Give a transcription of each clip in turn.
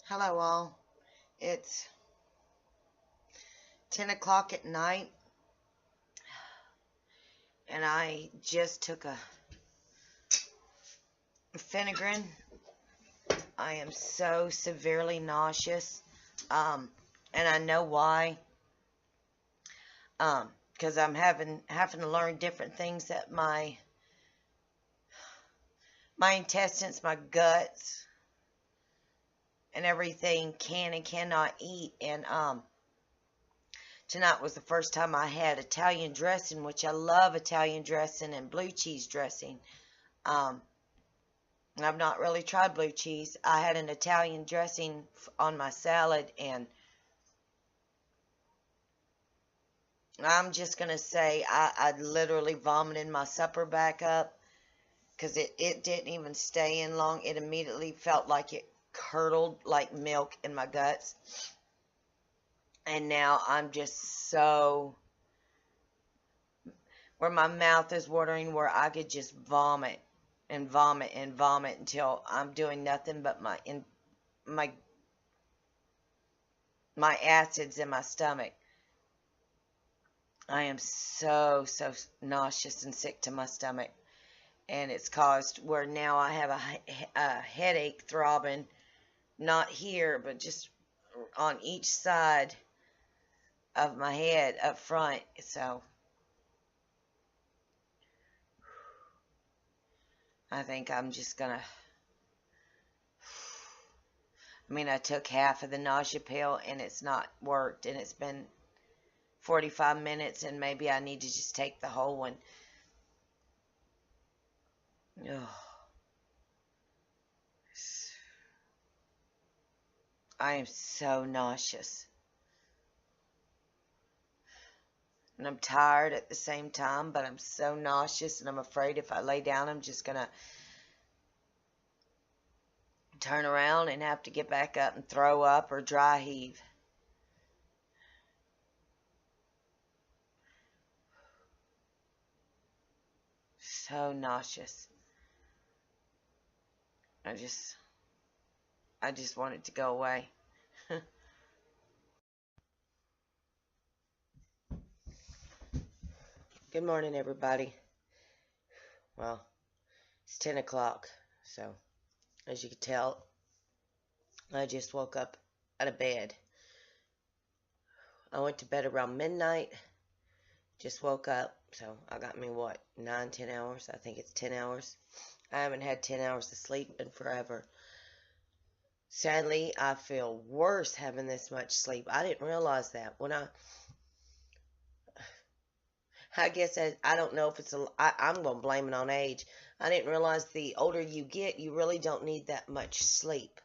Hello all. It's 10 o'clock at night and I just took a Phenegrin. I am so severely nauseous. And I know why. Because I'm having to learn different things that my intestines, my guts, and everything can and cannot eat. And tonight was the first time I had Italian dressing, which I love Italian dressing and blue cheese dressing. I've not really tried blue cheese. I had an Italian dressing on my salad, and I'm just going to say I literally vomited my supper back up because it didn't even stay in long. It immediately felt like it curdled like milk in my guts. And now I'm just so, where my mouth is watering, where I could just vomit and vomit and vomit until I'm doing nothing but my acids in my stomach. I am so nauseous and sick to my stomach, and it's caused where now I have a headache throbbing, not here but just on each side of my head up front. So I think I'm just gonna, I took half of the nausea pill and it's not worked, and it's been 45 minutes, and maybe I need to just take the whole one. Ugh. I am so nauseous. And I'm tired at the same time, but I'm so nauseous, and I'm afraid if I lay down, I'm just going to turn around and have to get back up and throw up or dry heave. So nauseous. I just want it to go away. Good morning, everybody. Well, it's 10 o'clock, so as you can tell, I just woke up out of bed. I went to bed around midnight, just woke up, so I got me, what, 9, 10 hours? I think it's 10 hours. I haven't had 10 hours of sleep in forever. Sadly, I feel worse having this much sleep. I didn't realize that. When I guess I don't know if it's I'm going to blame it on age. I didn't realize the older you get, you really don't need that much sleep.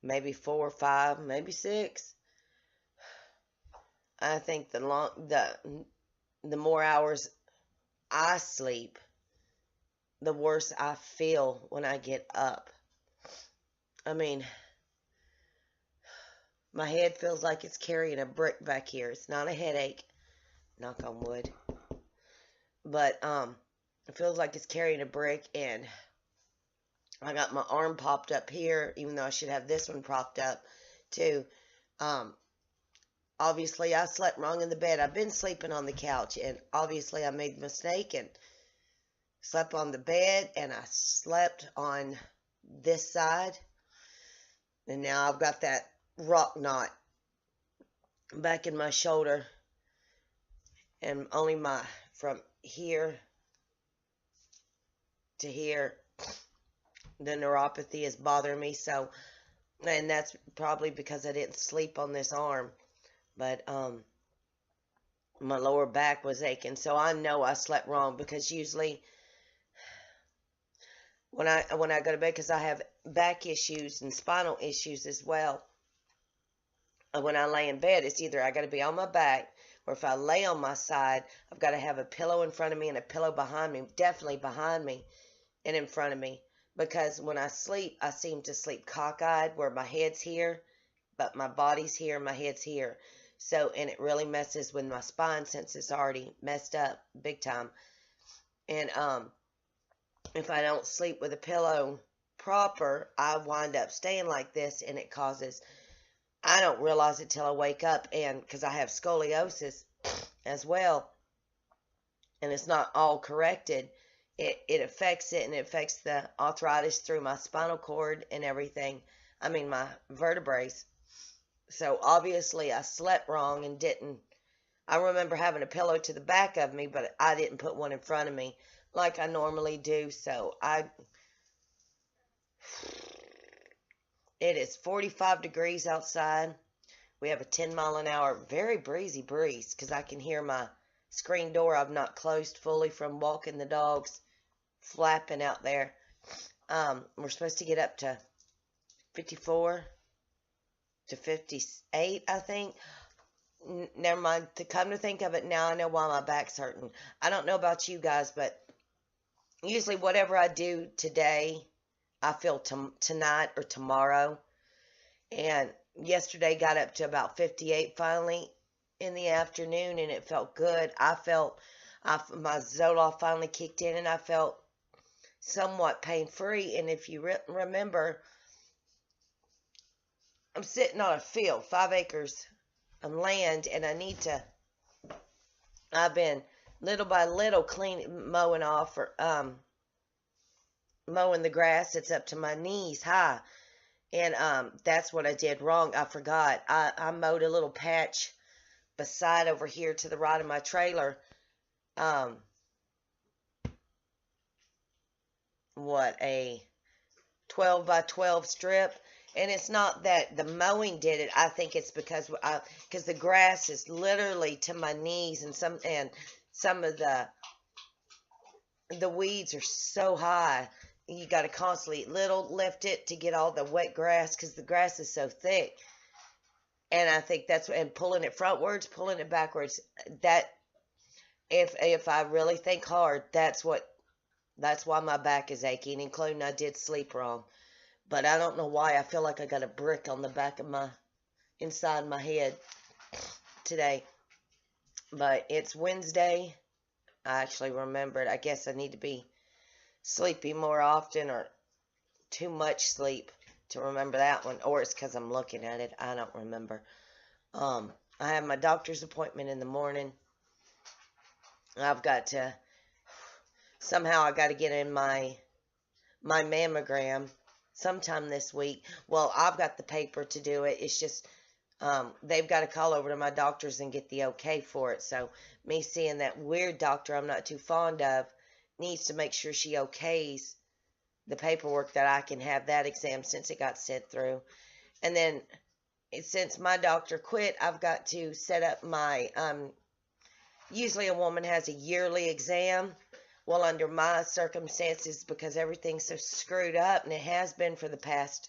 Maybe 4 or 5, maybe 6. I think the more hours I sleep, the worse I feel when I get up. I mean, my head feels like it's carrying a brick back here. It's not a headache, knock on wood, but it feels like it's carrying a brick, and I got my arm popped up here, even though I should have this one propped up too. Obviously I slept wrong in the bed. I've been sleeping on the couch, and obviously I made a mistake and slept on the bed, and I slept on this side, and now I've got that rock knot back in my shoulder, and only from here to here, the neuropathy is bothering me. So, and that's probably because I didn't sleep on this arm, but my lower back was aching. So I know I slept wrong, because usually when I go to bed, because I have back issues and spinal issues as well, when I lay in bed, it's either I got to be on my back, or if I lay on my side, I've got to have a pillow in front of me and a pillow behind me, definitely behind me and in front of me, because when I sleep, I seem to sleep cockeyed, where my head's here, but my body's here, my head's here. So, and it really messes with my spine, since it's already messed up big time. And if I don't sleep with a pillow proper, I wind up staying like this, and it causes, I don't realize it till I wake up, and because I have scoliosis as well, and it's not all corrected, it affects it, and it affects the arthritis through my spinal cord and everything. I mean, my vertebrae. So obviously I slept wrong and didn't. I remember having a pillow to the back of me, but I didn't put one in front of me like I normally do. So it is 45 degrees outside. We have a 10-mile-an-hour, very breezy breeze, because I can hear my screen door I've not closed fully from walking the dogs flapping out there. We're supposed to get up to 54 to 58, I think. Never mind. To come to think of it now, I know why my back's hurting. I don't know about you guys, but usually whatever I do today, I feel tonight or tomorrow. And yesterday got up to about 58 finally in the afternoon, and it felt good. I felt my Zoloft finally kicked in, and I felt somewhat pain-free. And if you remember, I'm sitting on a field, 5 acres of land, and I've been little by little mowing off, or mowing the grass. It's up to my knees high, and that's what I did wrong. I forgot. I mowed a little patch beside over here to the right of my trailer. What, a 12 by 12 strip? And it's not that the mowing did it. I think it's because the grass is literally to my knees, and some of the weeds are so high. You got to constantly lift it to get all the wet grass, because the grass is so thick. And I think and pulling it frontwards, pulling it backwards, that if I really think hard, that's why my back is aching, including I did sleep wrong. But I don't know why. I feel like I got a brick on the back of inside my head today. But it's Wednesday. I actually remembered. I guess I need to be sleepy more often, or too much sleep to remember that one. Or it's because I'm looking at it. I don't remember. I have my doctor's appointment in the morning. Somehow I got to get in my mammogram sometime this week. Well, I've got the paper to do it. It's just they've got to call over to my doctor's and get the okay for it. So me seeing that weird doctor I'm not too fond of needs to make sure she okays the paperwork that I can have that exam, since it got sent through. And then since my doctor quit, I've got to set up my usually a woman has a yearly exam. Well, under my circumstances, because everything's so screwed up, and it has been for the past,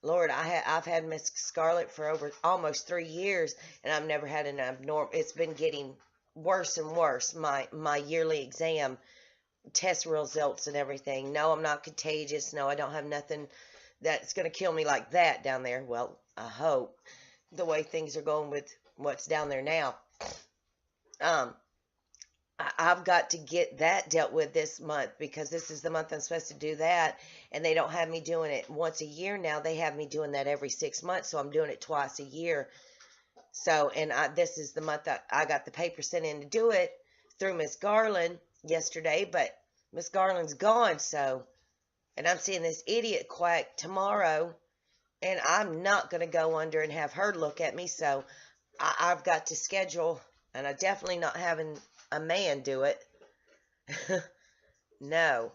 Lord, I've had Miss Scarlett for over almost 3 years, and I've never had an abnormal. It's been getting worse and worse. My yearly exam, test results and everything. No, I'm not contagious. No, I don't have nothing that's going to kill me like that down there. Well, I hope, the way things are going with what's down there now. I've got to get that dealt with this month, because this is the month I'm supposed to do that, and they don't have me doing it once a year now. They have me doing that every 6 months, so I'm doing it twice a year. So, and this is the month that I got the paper sent in to do it through Miss Garland yesterday, but Miss Garland's gone, so, and I'm seeing this idiot quack tomorrow, and I'm not going to go under and have her look at me, so I've got to schedule, and I'm definitely not having a man do it. No.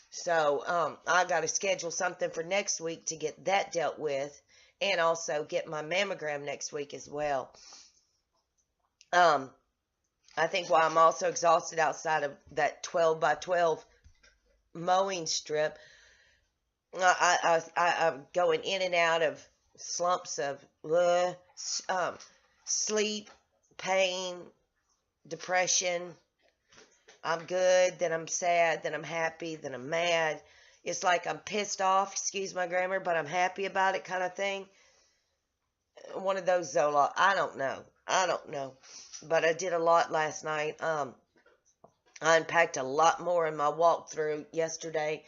So, I got to schedule something for next week to get that dealt with, and also get my mammogram next week as well. I think while I'm also exhausted outside of that 12 by 12 mowing strip, I'm going in and out of slumps of sleep, pain, depression. I'm good, then I'm sad, then I'm happy, then I'm mad. It's like I'm pissed off, excuse my grammar, but I'm happy about it kind of thing. One of those Zoloft. I don't know. But I did a lot last night. I unpacked a lot more in my walkthrough yesterday.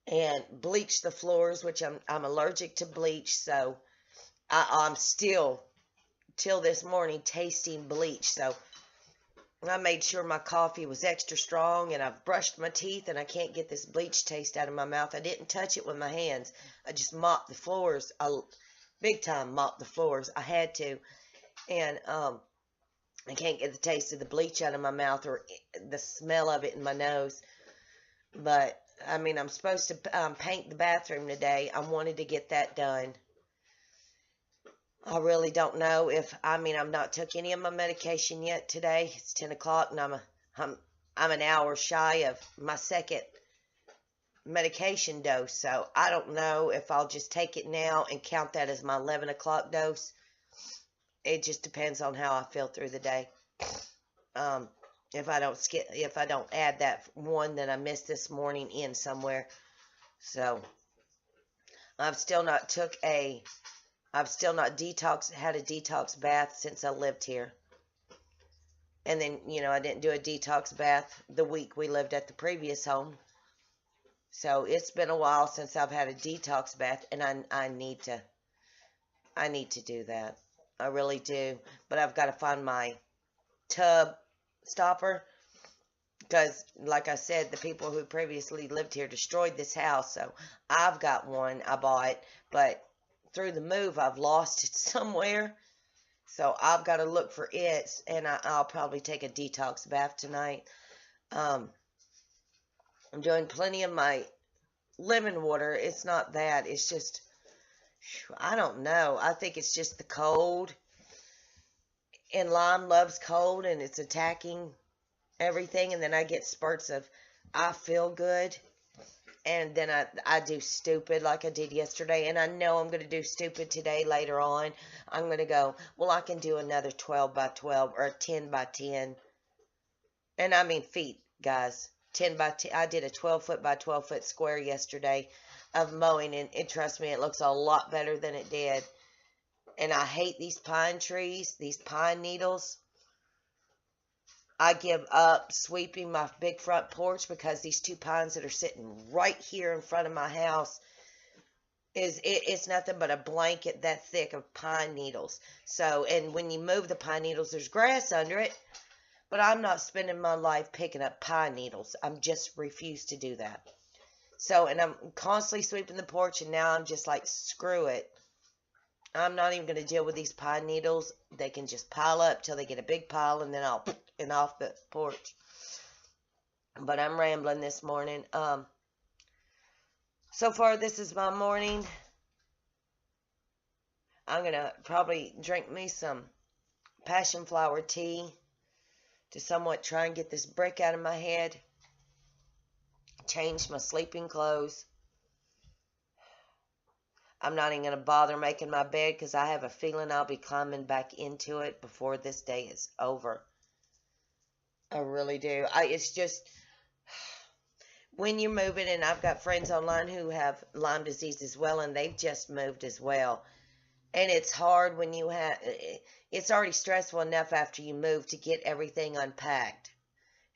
and bleach the floors, which I'm allergic to bleach, so I'm still till this morning tasting bleach. So I made sure my coffee was extra strong, and I've brushed my teeth, and I can't get this bleach taste out of my mouth. I didn't touch it with my hands. I just mopped the floors. I big time mopped the floors. I had to, and I can't get the taste of the bleach out of my mouth or the smell of it in my nose. But I mean, I'm supposed to paint the bathroom today. I wanted to get that done. I really don't know if, I mean, I've not took any of my medication yet today. It's 10 o'clock, and I'm an hour shy of my second medication dose. So I don't know if I'll just take it now and count that as my 11 o'clock dose. It just depends on how I feel through the day. If I don't add that one that I missed this morning in somewhere. So I've still not had a detox bath since I lived here. And then, I didn't do a detox bath the week we lived at the previous home. So it's been a while since I've had a detox bath, and I need to do that. I really do. But I've got to find my tub stopper, because like I said, the people who previously lived here destroyed this house. So I've got one I bought, but through the move I've lost it somewhere. So I've got to look for it, and I'll probably take a detox bath tonight. I'm doing plenty of my lemon water. It's not that. It's just, I don't know. I think it's just the cold. And Lime loves cold, and it's attacking everything. And then I get spurts of, I feel good. And then I do stupid like I did yesterday. And I know I'm going to do stupid today later on. I'm going to go, well, I can do another 12 by 12 or a 10 by 10. And I mean feet, guys. 10 by 10. I did a 12 foot by 12 foot square yesterday of mowing. And trust me, it looks a lot better than it did. And I hate these pine trees, these pine needles. I give up sweeping my big front porch because these two pines that are sitting right here in front of my house it's nothing but a blanket that thick of pine needles. So, and when you move the pine needles, there's grass under it. But I'm not spending my life picking up pine needles. I'm just refuse to do that. So, and I'm constantly sweeping the porch, and now I'm just like, screw it. I'm not even going to deal with these pine needles. They can just pile up till they get a big pile, and then I'll and off the porch. But I'm rambling this morning. So far, this is my morning. I'm going to probably drink me some passion flower tea to somewhat try and get this brick out of my head. Change my sleeping clothes. I'm not even going to bother making my bed because I have a feeling I'll be climbing back into it before this day is over. I really do. It's just, when you're moving, and I've got friends online who have Lyme disease as well, and they've just moved as well. And it's hard when you have, it's already stressful enough after you move to get everything unpacked.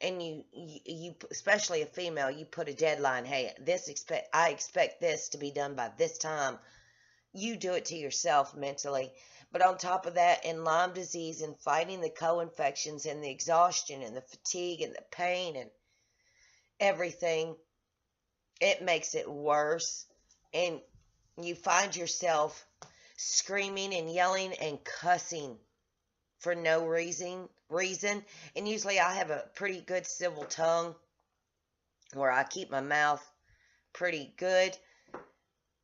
And you, especially a female, you put a deadline. Hey, I expect this to be done by this time. You do it to yourself mentally. But on top of that, in Lyme disease and fighting the co-infections and the exhaustion and the fatigue and the pain and everything, it makes it worse. And you find yourself screaming and yelling and cussing for no reason. And usually I have a pretty good civil tongue where I keep my mouth pretty good.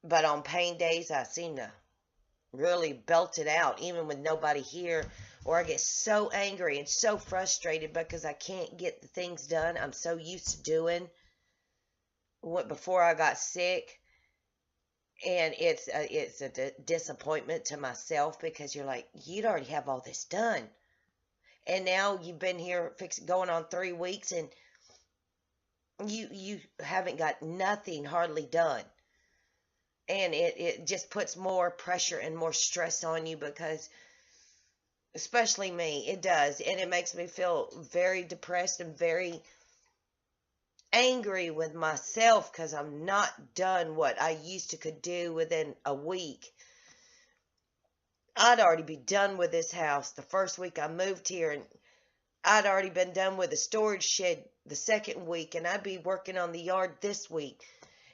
But on pain days, I seem to really belt it out, even with nobody here. Or I get so angry and so frustrated because I can't get the things done I'm so used to doing before I got sick. And it's a disappointment to myself, because you're like, you'd already have all this done. And now you've been here going on 3 weeks, and you haven't got nothing hardly done. And it just puts more pressure and more stress on you, because, especially me, it does. And it makes me feel very depressed and very angry with myself because I'm not done what I used to could do within a week. I'd already be done with this house the first week I moved here, and I'd already been done with the storage shed the second week, and I'd be working on the yard this week.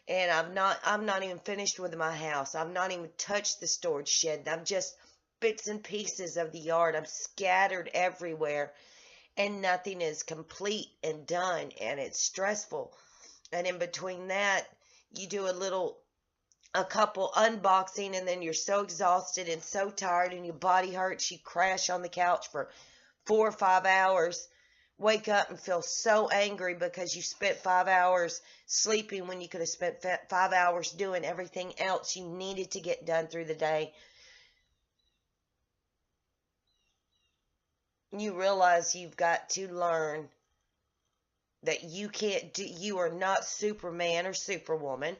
And I'm not even finished with my house. I've not even touched the storage shed. I'm just bits and pieces of the yard. I'm scattered everywhere, and nothing is complete and done, and it's stressful. And in between that, you do a couple unboxing, and then you're so exhausted and so tired and your body hurts, you crash on the couch for 4 or 5 hours, wake up and feel so angry because you spent 5 hours sleeping when you could have spent 5 hours doing everything else you needed to get done through the day. You realize you've got to learn that you are not Superman or Superwoman.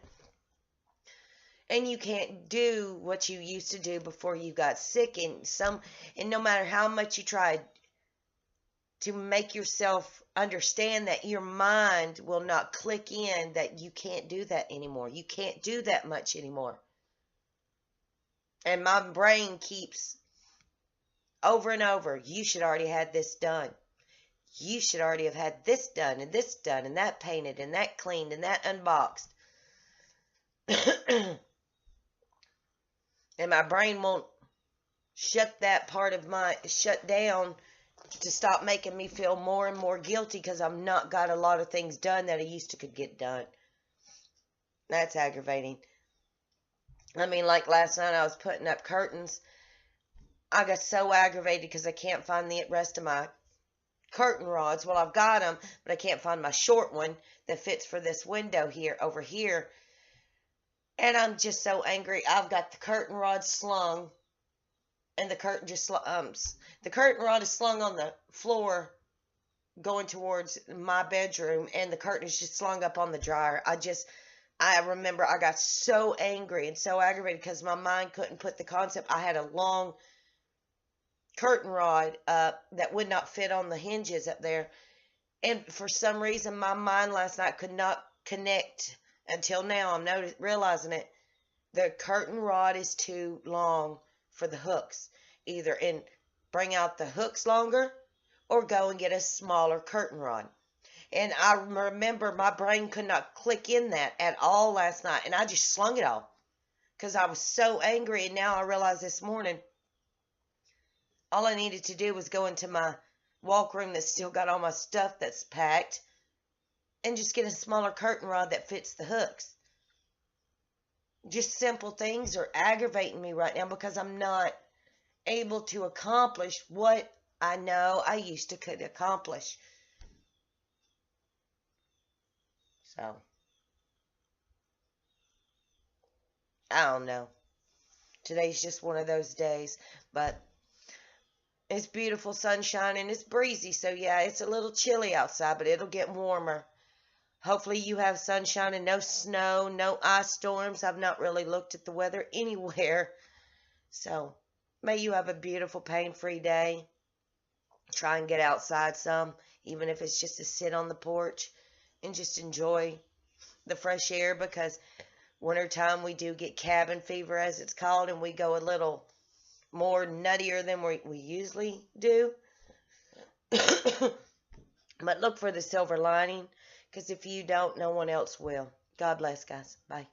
And you can't do what you used to do before you got sick. And no matter how much you tried to make yourself understand that, your mind will not click in that you can't do that anymore. You can't do that much anymore. And my brain keeps over and over, you should already had this done. You should already have had this done and that painted and that cleaned and that unboxed. And my brain won't shut down to stop making me feel more and more guilty because I've not got a lot of things done that I used to could get done. That's aggravating. I mean, like last night I was putting up curtains. I got so aggravated because I can't find the rest of my curtain rods. Well, I've got them, but I can't find my short one that fits for this window here over here. And I'm just so angry. I've got the curtain rod slung, and the curtain rod is slung on the floor going towards my bedroom, and the curtain is just slung up on the dryer. I remember I got so angry and so aggravated because my mind couldn't put the concept. I had a long curtain rod that would not fit on the hinges up there. And for some reason, my mind last night could not connect. Until now, I'm realizing it. The curtain rod is too long for the hooks. Either bring out the hooks longer or go and get a smaller curtain rod. And I remember my brain could not click in that at all last night. And I just slung it all because I was so angry. And now I realize this morning, all I needed to do was go into my walk room that's still got all my stuff that's packed and just get a smaller curtain rod that fits the hooks. Just simple things are aggravating me right now because I'm not able to accomplish what I know I used to could accomplish. So, I don't know. Today's just one of those days, but it's beautiful sunshine and it's breezy. So yeah, it's a little chilly outside, but it'll get warmer. Hopefully you have sunshine and no snow, no ice storms. I've not really looked at the weather anywhere. So may you have a beautiful, pain-free day. Try and get outside some, even if it's just to sit on the porch and just enjoy the fresh air, because wintertime we do get cabin fever, as it's called, and we go a little more nuttier than we usually do. But look for the silver lining, because if you don't, no one else will. God bless, guys. Bye.